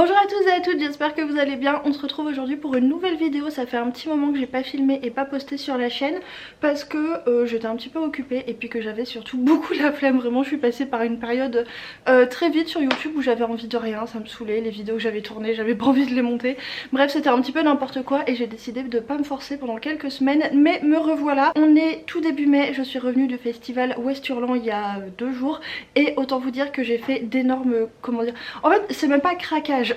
Bonjour à tous et à toutes, j'espère que vous allez bien. On se retrouve aujourd'hui pour une nouvelle vidéo. Ça fait un petit moment que j'ai pas filmé et pas posté sur la chaîne parce que j'étais un petit peu occupée et puis que j'avais surtout beaucoup la flemme. Vraiment, je suis passée par une période très vite sur YouTube où j'avais envie de rien, ça me saoulait. Les vidéos que j'avais tournées, j'avais pas envie de les monter. Bref, c'était un petit peu n'importe quoi et j'ai décidé de pas me forcer pendant quelques semaines. Mais me revoilà. On est tout début mai, je suis revenue du festival Westurland il y a 2 jours et autant vous dire que j'ai fait d'énormes, comment dire, en fait c'est même pas craquage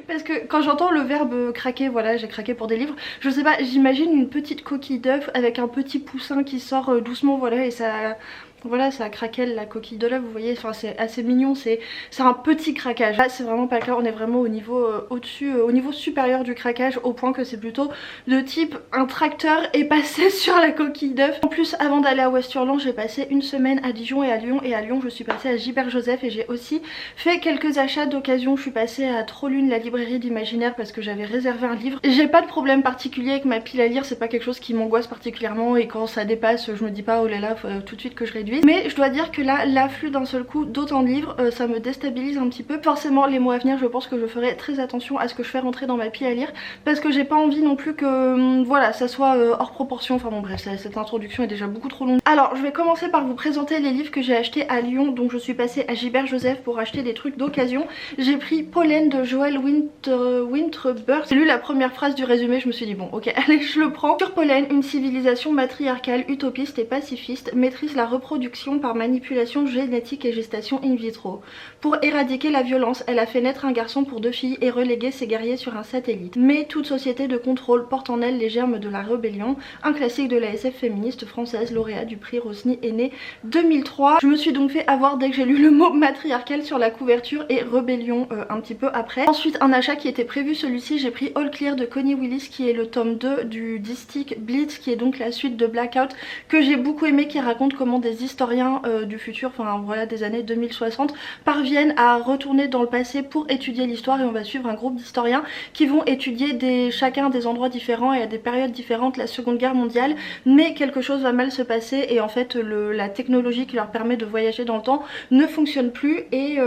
parce que quand j'entends le verbe craquer, voilà, j'ai craqué pour des livres, je sais pas, j'imagine une petite coquille d'œuf avec un petit poussin qui sort doucement, voilà, et ça... Voilà, ça craquelle la coquille de l'œuf, vous voyez, enfin c'est assez mignon, c'est un petit craquage. Là c'est vraiment pas le cas, on est vraiment au niveau au-dessus, au niveau supérieur du craquage, au point que c'est plutôt de type un tracteur est passé sur la coquille d'œuf. En plus, avant d'aller à Westurland, j'ai passé une semaine à Dijon et à Lyon je suis passée à Gilbert Joseph et j'ai aussi fait quelques achats d'occasion. Je suis passée à Trollune, la librairie d'imaginaire, parce que j'avais réservé un livre. J'ai pas de problème particulier avec ma pile à lire, c'est pas quelque chose qui m'angoisse particulièrement et quand ça dépasse je me dis pas oh là là, faut tout de suite que je réduise. Mais je dois dire que là, l'afflux d'un seul coup d'autant de livres, ça me déstabilise un petit peu. Forcément les mois à venir, je pense que je ferai très attention à ce que je fais rentrer dans ma pile à lire, parce que j'ai pas envie non plus que voilà, ça soit hors proportion. Enfin bon bref, cette introduction est déjà beaucoup trop longue. Alors je vais commencer par vous présenter les livres que j'ai achetés à Lyon. Donc je suis passée à Gilbert Joseph pour acheter des trucs d'occasion. J'ai pris Pollen de Joël Winterberg. J'ai lu la première phrase du résumé, je me suis dit bon ok allez je le prends. Sur Pollen, une civilisation matriarcale, utopiste et pacifiste maîtrise la reproduction par manipulation génétique et gestation in vitro. Pour éradiquer la violence, elle a fait naître un garçon pour 2 filles et relégué ses guerriers sur un satellite. Mais toute société de contrôle porte en elle les germes de la rébellion. Un classique de la SF féministe française, lauréat du prix Rosny, est né 2003. Je me suis donc fait avoir dès que j'ai lu le mot matriarcal sur la couverture et rébellion un petit peu après. Ensuite un achat qui était prévu, celui-ci j'ai pris All Clear de Connie Willis qui est le tome 2 du distique Blitz, qui est donc la suite de Blackout, que j'ai beaucoup aimé, qui raconte comment des historiens du futur, enfin voilà des années 2060, parviennent à retourner dans le passé pour étudier l'histoire, et on va suivre un groupe d'historiens qui vont étudier chacun des endroits différents et à des périodes différentes la Seconde Guerre mondiale, mais quelque chose va mal se passer et en fait la technologie qui leur permet de voyager dans le temps ne fonctionne plus et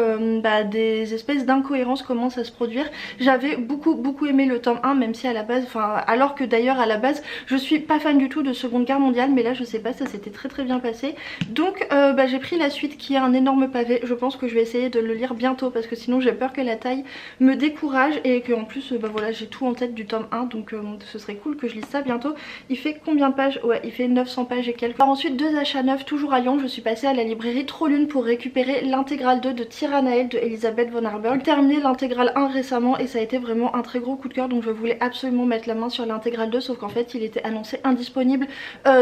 des espèces d'incohérences commencent à se produire. J'avais beaucoup aimé le tome 1, même si à la base, enfin alors que d'ailleurs à la base je suis pas fan du tout de Seconde Guerre mondiale, mais là je sais pas, ça s'était très bien passé. Donc j'ai pris la suite qui est un énorme pavé. Je pense que je vais essayer de le lire bientôt parce que sinon j'ai peur que la taille me décourage et que en plus voilà, j'ai tout en tête du tome 1, donc ce serait cool que je lise ça bientôt. Il fait combien de pages? Ouais, il fait 900 pages et quelques. Alors ensuite 2 achats neufs toujours à Lyon. Je suis passée à la librairie Trollune pour récupérer l'intégrale 2 de Tyrannael de Elisabeth von Arberg. J'ai terminé l'intégrale 1 récemment et ça a été vraiment un très gros coup de cœur, donc je voulais absolument mettre la main sur l'intégrale 2, sauf qu'en fait il était annoncé indisponible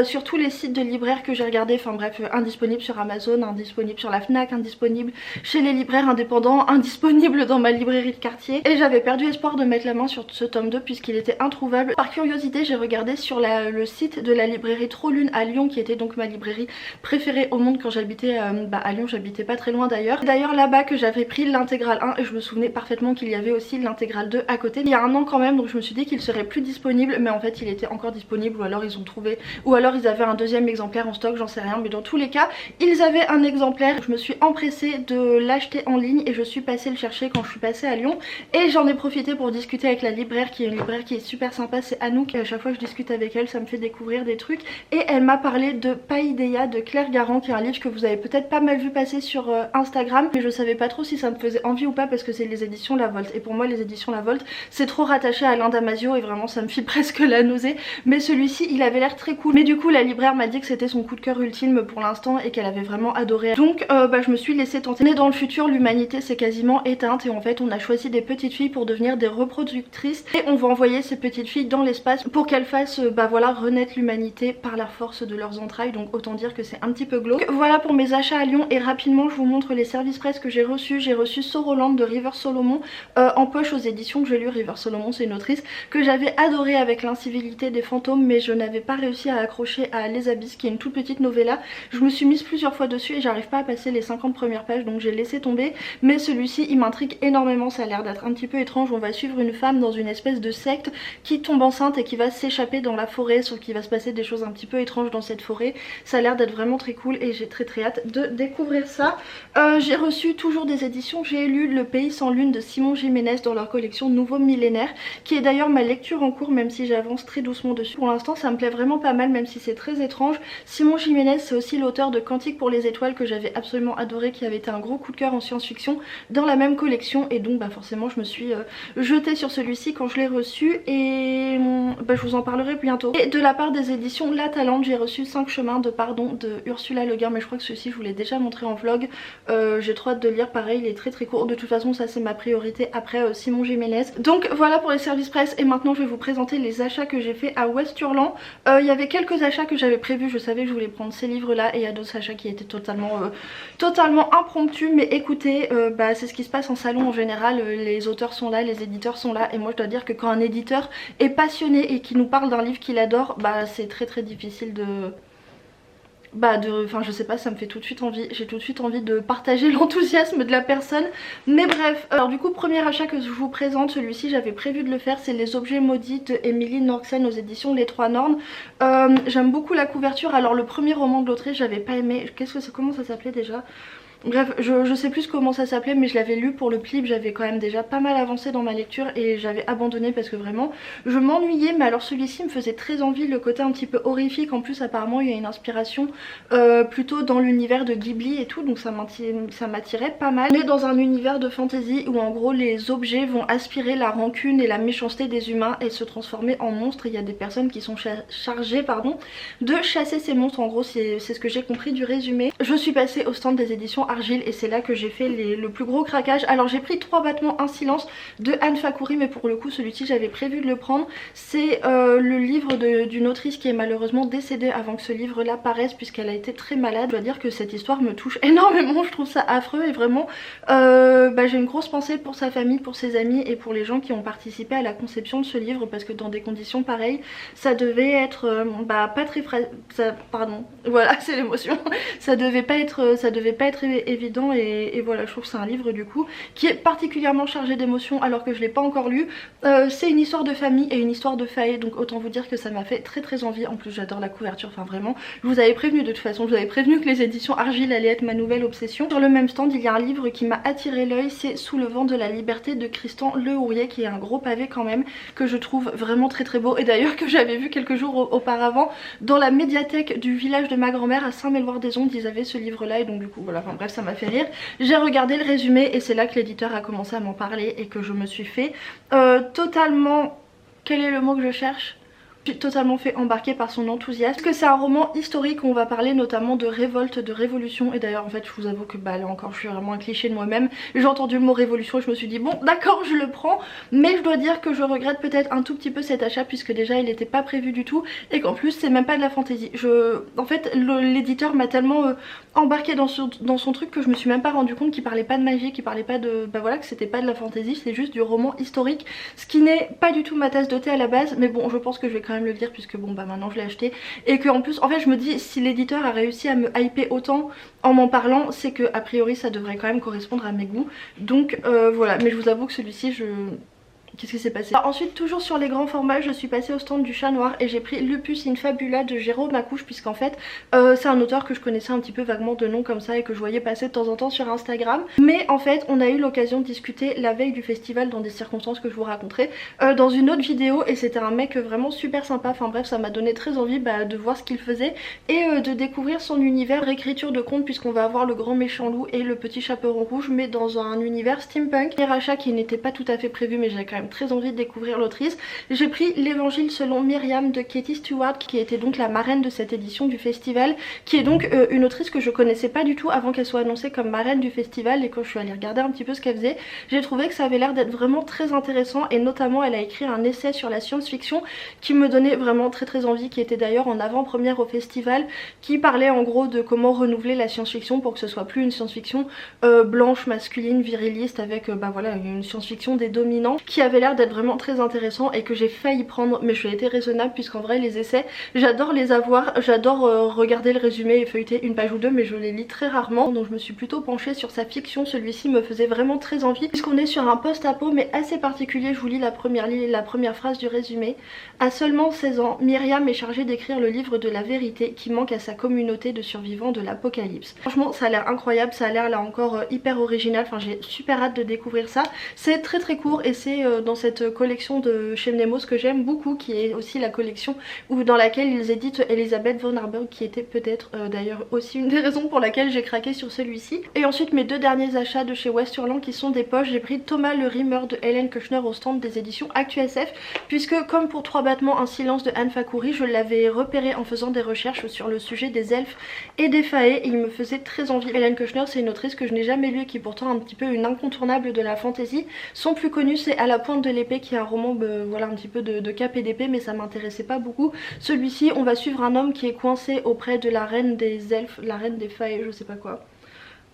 sur tous les sites de libraires que j'ai regardé. Enfin bref, indisponible sur Amazon, indisponible sur la Fnac, indisponible chez les libraires indépendants, indisponible dans ma librairie de quartier, et j'avais perdu espoir de mettre la main sur ce tome 2 puisqu'il était introuvable. Par curiosité j'ai regardé sur le site de la librairie Trollune à Lyon, qui était donc ma librairie préférée au monde quand j'habitais à Lyon. J'habitais pas très loin d'ailleurs. D'ailleurs là-bas que j'avais pris l'intégrale 1 et je me souvenais parfaitement qu'il y avait aussi l'intégrale 2 à côté. Il y a un an quand même, donc je me suis dit qu'il serait plus disponible, mais en fait il était encore disponible, ou alors ils ont trouvé, ou alors ils avaient un deuxième exemplaire en stock, j'en sais rien, mais dans tous les cas ils avaient un exemplaire. Je me suis empressée de l'acheter en ligne et je suis passée le chercher quand je suis passée à Lyon, et j'en ai profité pour discuter avec la libraire, qui est une libraire qui est super sympa, c'est Anouk, et à chaque fois que je discute avec elle ça me fait découvrir des trucs, et elle m'a parlé de Paideia de Claire Garand, qui est un livre que vous avez peut-être pas mal vu passer sur Instagram, mais je savais pas trop si ça me faisait envie ou pas parce que c'est les éditions La Volte, et pour moi les éditions La Volte c'est trop rattaché à Alain Damasio et vraiment ça me file presque la nausée, mais celui-ci il avait l'air très cool. Mais du coup la libraire m'a dit que c'était son coup de cœur ultime pour l'instant et qu'elle avait vraiment adoré, donc je me suis laissée tenter. Mais dans le futur l'humanité s'est quasiment éteinte et en fait on a choisi des petites filles pour devenir des reproductrices, et on va envoyer ces petites filles dans l'espace pour qu'elles fassent voilà, renaître l'humanité par la force de leurs entrailles, donc autant dire que c'est un petit peu glauque. Voilà pour mes achats à Lyon, et rapidement je vous montre les services presse que j'ai reçus. J'ai reçu Soroland de River Solomon en poche aux éditions que j'ai lu. River Solomon c'est une autrice que j'avais adorée avec l'incivilité des fantômes, mais je n'avais pas réussi à accrocher à Les Abysses, qui est une toute petite novella. Je je me suis mise plusieurs fois dessus et j'arrive pas à passer les 50 premières pages, donc j'ai laissé tomber. Mais celui-ci il m'intrigue énormément, ça a l'air d'être un petit peu étrange. On va suivre une femme dans une espèce de secte qui tombe enceinte et qui va s'échapper dans la forêt, sauf qu'il va se passer des choses un petit peu étranges dans cette forêt. Ça a l'air d'être vraiment très cool et j'ai très hâte de découvrir ça. J'ai reçu toujours des éditions, j'ai lu Le Pays sans lune de Simon Jiménez dans leur collection Nouveau Millénaire, qui est d'ailleurs ma lecture en cours, même si j'avance très doucement dessus. Pour l'instant ça me plaît vraiment pas mal, même si c'est très étrange. Simon Jiménez c'est aussi l'auteur de Cantique pour les étoiles que j'avais absolument adoré, qui avait été un gros coup de cœur en science-fiction dans la même collection, et donc bah forcément je me suis jetée sur celui-ci quand je l'ai reçu, et bah, je vous en parlerai bientôt. Et de la part des éditions La Talente, j'ai reçu 5 chemins de pardon de Ursula Le Guin, mais je crois que celui-ci je vous l'ai déjà montré en vlog. J'ai trop hâte de lire, pareil il est très court, de toute façon ça c'est ma priorité après Simon Jiménez. Donc voilà pour les services presse, et maintenant je vais vous présenter les achats que j'ai fait à Westurland. Il y avait quelques achats que j'avais prévus, je savais que je voulais prendre ces livres là, et il y a d'autres achats qui étaient totalement impromptus, mais écoutez, bah, c'est ce qui se passe en salon en général, les auteurs sont là, les éditeurs sont là, et moi je dois dire que quand un éditeur est passionné et qui nous parle d'un livre qu'il adore, bah c'est très difficile enfin je sais pas, ça me fait tout de suite envie, j'ai tout de suite envie de partager l'enthousiasme de la personne. Mais bref, alors du coup premier achat que je vous présente, celui-ci j'avais prévu de le faire, c'est Les Objets Maudits de Émilie Norxen aux éditions Les Trois Nornes. J'aime beaucoup la couverture, alors le premier roman de l'autrice j'avais pas aimé, comment ça s'appelait déjà? Bref, je sais plus comment ça s'appelait, mais je l'avais lu pour le Plib, j'avais quand même déjà pas mal avancé dans ma lecture et j'avais abandonné parce que vraiment je m'ennuyais. Mais alors celui-ci me faisait très envie, le côté un petit peu horrifique, en plus apparemment il y a une inspiration plutôt dans l'univers de Ghibli et tout, donc ça m'attirait pas mal. On est dans un univers de fantasy où en gros les objets vont aspirer la rancune et la méchanceté des humains et se transformer en monstres. Il y a des personnes qui sont chargées de chasser ces monstres, en gros c'est ce que j'ai compris du résumé. Je suis passée au stand des éditions Argile et c'est là que j'ai fait le plus gros craquage. Alors j'ai pris 3 battements, un silence de Anne Fakouri, mais pour le coup celui-ci j'avais prévu de le prendre. C'est le livre d'une autrice qui est malheureusement décédée avant que ce livre là paraisse, puisqu'elle a été très malade. Je dois dire que cette histoire me touche énormément, je trouve ça affreux, et vraiment j'ai une grosse pensée pour sa famille, pour ses amis et pour les gens qui ont participé à la conception de ce livre, parce que dans des conditions pareilles ça devait être pas très pardon, voilà c'est l'émotion, ça devait pas être évident, et voilà, je trouve que c'est un livre du coup qui est particulièrement chargé d'émotions alors que je l'ai pas encore lu. C'est une histoire de famille et une histoire de faille, donc autant vous dire que ça m'a fait très envie. En plus j'adore la couverture, enfin vraiment, je vous avais prévenu de toute façon, je vous avais prévenu que les éditions Argile allaient être ma nouvelle obsession. Sur le même stand il y a un livre qui m'a attiré l'œil, c'est Sous le vent de la liberté de Christian Le Hourrier, qui est un gros pavé quand même, que je trouve vraiment très beau, et d'ailleurs que j'avais vu quelques jours auparavant dans la médiathèque du village de ma grand-mère à Saint-Méloire-des-Ondes. Ils avaient ce livre là, et donc du coup voilà, enfin bref ça m'a fait rire. J'ai regardé le résumé et c'est là que l'éditeur a commencé à m'en parler et que je me suis fait totalement... Quel est le mot que je cherche ? Totalement fait embarquer par son enthousiasme, parce que c'est un roman historique où on va parler notamment de révolte, de révolution. Et d'ailleurs en fait je vous avoue que là encore je suis vraiment un cliché de moi-même, j'ai entendu le mot révolution et je me suis dit bon d'accord je le prends, mais je dois dire que je regrette peut-être un tout petit peu cet achat, puisque déjà il n'était pas prévu du tout et qu'en plus c'est même pas de la fantaisie. En fait l'éditeur m'a tellement embarqué dans son truc que je me suis même pas rendu compte qu'il parlait pas de magie, qu'il parlait pas de... voilà, que c'était pas de la fantaisie, c'est juste du roman historique, ce qui n'est pas du tout ma tasse de thé à la base. Mais bon je pense que je vais quand même le lire, puisque bon maintenant je l'ai acheté, et que en plus en fait je me dis, si l'éditeur a réussi à me hyper autant en m'en parlant, c'est que a priori ça devrait quand même correspondre à mes goûts. Donc voilà, mais je vous avoue que celui-ci qu'est-ce qui s'est passé? Ensuite toujours sur les grands formats, je suis passée au stand du Chat Noir et j'ai pris Lupus in Fabula de Jérôme Accouche, puisqu'en fait c'est un auteur que je connaissais un petit peu vaguement de nom comme ça et que je voyais passer de temps en temps sur Instagram. Mais en fait on a eu l'occasion de discuter la veille du festival dans des circonstances que je vous raconterai dans une autre vidéo, et c'était un mec vraiment super sympa. Enfin bref, ça m'a donné très envie de voir ce qu'il faisait et de découvrir son univers d'écriture de contes, puisqu'on va avoir le grand méchant loup et le petit chaperon rouge, mais dans un univers steampunk. Un achat qui n'était pas tout à fait prévu, mais j'ai quand même très envie de découvrir l'autrice. J'ai pris L'Évangile selon Myriam de Katie Stewart, qui était donc la marraine de cette édition du festival, qui est donc une autrice que je connaissais pas du tout avant qu'elle soit annoncée comme marraine du festival. Et quand je suis allée regarder un petit peu ce qu'elle faisait, j'ai trouvé que ça avait l'air d'être vraiment très intéressant, et notamment elle a écrit un essai sur la science-fiction qui me donnait vraiment très envie, qui était d'ailleurs en avant-première au festival, qui parlait en gros de comment renouveler la science-fiction pour que ce soit plus une science-fiction blanche, masculine, viriliste, avec voilà une science-fiction des dominants, qui avait avait l'air d'être vraiment très intéressant et que j'ai failli prendre, mais je suis été raisonnable puisqu'en vrai les essais j'adore les avoir, j'adore regarder le résumé et feuilleter une page ou deux, mais je les lis très rarement, donc je me suis plutôt penchée sur sa fiction. Celui-ci me faisait vraiment très envie puisqu'on est sur un post-apo mais assez particulier. Je vous lis la première phrase du résumé. À seulement 16 ans, Myriam est chargée d'écrire le livre de la vérité qui manque à sa communauté de survivants de l'apocalypse. Franchement ça a l'air incroyable, ça a l'air là encore hyper original, enfin j'ai super hâte de découvrir ça. C'est très court et c'est dans cette collection de chez Nemos que j'aime beaucoup, qui est aussi la collection dans laquelle ils éditent Elisabeth von Arburg, qui était peut-être d'ailleurs aussi une des raisons pour laquelle j'ai craqué sur celui-ci. Et ensuite mes deux derniers achats de chez Westerland qui sont des poches, j'ai pris Thomas le Rimeur de Hélène Kushner au stand des éditions ActuSF, puisque comme pour 3 battements un silence de Anne Fakhouri, je l'avais repéré en faisant des recherches sur le sujet des elfes et des faées et il me faisait très envie. Hélène Kushner c'est une autrice que je n'ai jamais lue et qui est pourtant un petit peu une incontournable de la fantasy. Son plus connu c'est À la pointe de l'épée, qui est un roman voilà un petit peu de cap et d'épée, mais ça m'intéressait pas beaucoup. Celui-ci on va suivre un homme qui est coincé auprès de la reine des elfes, la reine des faées, je sais pas quoi.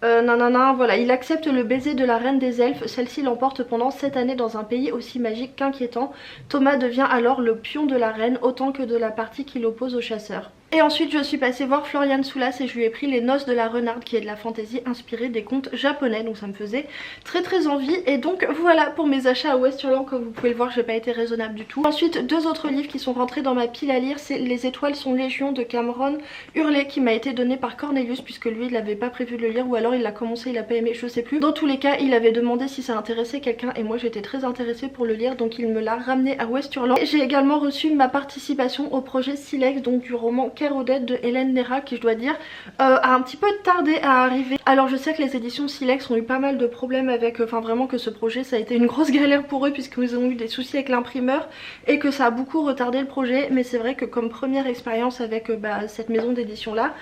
Non, voilà, il accepte le baiser de la reine des elfes, celle-ci l'emporte pendant 7 années dans un pays aussi magique qu'inquiétant. Thomas devient alors le pion de la reine autant que de la partie qui l'oppose au chasseur. Et ensuite je suis passée voir Florian Soulas et je lui ai pris Les Noces de la Renarde, qui est de la fantaisie inspirée des contes japonais, donc ça me faisait très envie. Et donc voilà pour mes achats à Westerland, comme vous pouvez le voir j'ai pas été raisonnable du tout. Ensuite deux autres livres qui sont rentrés dans ma pile à lire, c'est Les étoiles sont légion de Cameron Hurley, qui m'a été donné par Cornelius puisque lui il n'avait pas prévu de le lire, ou alors il l'a commencé, il a pas aimé, je sais plus. Dans tous les cas il avait demandé si ça intéressait quelqu'un et moi j'étais très intéressée pour le lire, donc il me l'a ramené à Westerland. J'ai également reçu ma participation au projet Silex, donc du roman Kérodette de Hélène Néra, qui je dois dire a un petit peu tardé à arriver. Alors je sais que les éditions Silex ont eu pas mal de problèmes avec, enfin vraiment que ce projet ça a été une grosse galère pour eux puisqu'ils ont eu des soucis avec l'imprimeur et que ça a beaucoup retardé le projet, mais c'est vrai que comme première expérience avec cette maison d'édition là,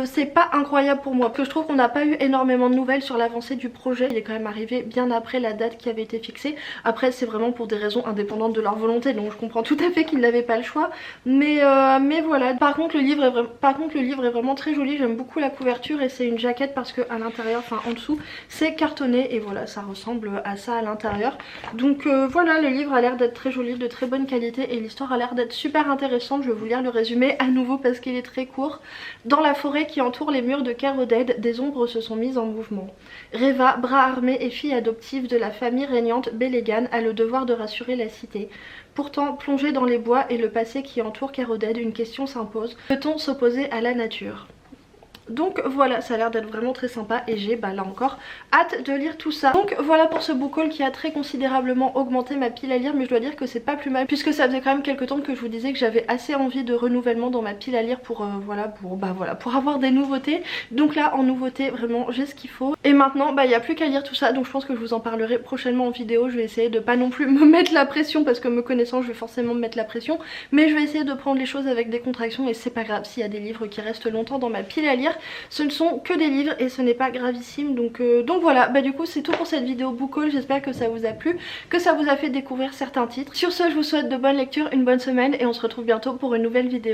c'est pas incroyable pour moi, parce que je trouve qu'on n'a pas eu énormément de nouvelles sur l'avancée du projet. Il est quand même arrivé bien après la date qui avait été fixée. Après c'est vraiment pour des raisons indépendantes de leur volonté, donc je comprends tout à fait qu'ils n'avaient pas le choix, mais voilà. Par contre le livre est vraiment très joli, j'aime beaucoup la couverture et c'est une jaquette parce que à l'intérieur, enfin en dessous c'est cartonné et voilà ça ressemble à ça à l'intérieur. Donc voilà, le livre a l'air d'être très joli, de très bonne qualité et l'histoire a l'air d'être super intéressante. Je vais vous lire le résumé à nouveau parce qu'il est très court. Dans la forêt qui entoure les murs de Kérodette, des ombres se sont mises en mouvement. Reva, bras armé et fille adoptive de la famille régnante Bélégan, a le devoir de rassurer la cité. Pourtant, plongée dans les bois et le passé qui entoure Kérodette, une question s'impose. Peut-on s'opposer à la nature ? Donc voilà, ça a l'air d'être vraiment très sympa et j'ai là encore hâte de lire tout ça. Donc voilà pour ce book haul qui a très considérablement augmenté ma pile à lire, mais je dois dire que c'est pas plus mal puisque ça faisait quand même quelques temps que je vous disais que j'avais assez envie de renouvellement dans ma pile à lire pour pour avoir des nouveautés. Donc là en nouveauté vraiment j'ai ce qu'il faut. Et maintenant il n'y a plus qu'à lire tout ça, donc je pense que je vous en parlerai prochainement en vidéo. Je vais essayer de pas non plus me mettre la pression parce que me connaissant je vais forcément me mettre la pression, mais je vais essayer de prendre les choses avec des contractions et c'est pas grave s'il y a des livres qui restent longtemps dans ma pile à lire. Ce ne sont que des livres et ce n'est pas gravissime, donc voilà, du coup c'est tout pour cette vidéo book haul. J'espère que ça vous a plu, que ça vous a fait découvrir certains titres. Sur ce je vous souhaite de bonnes lectures, une bonne semaine et on se retrouve bientôt pour une nouvelle vidéo.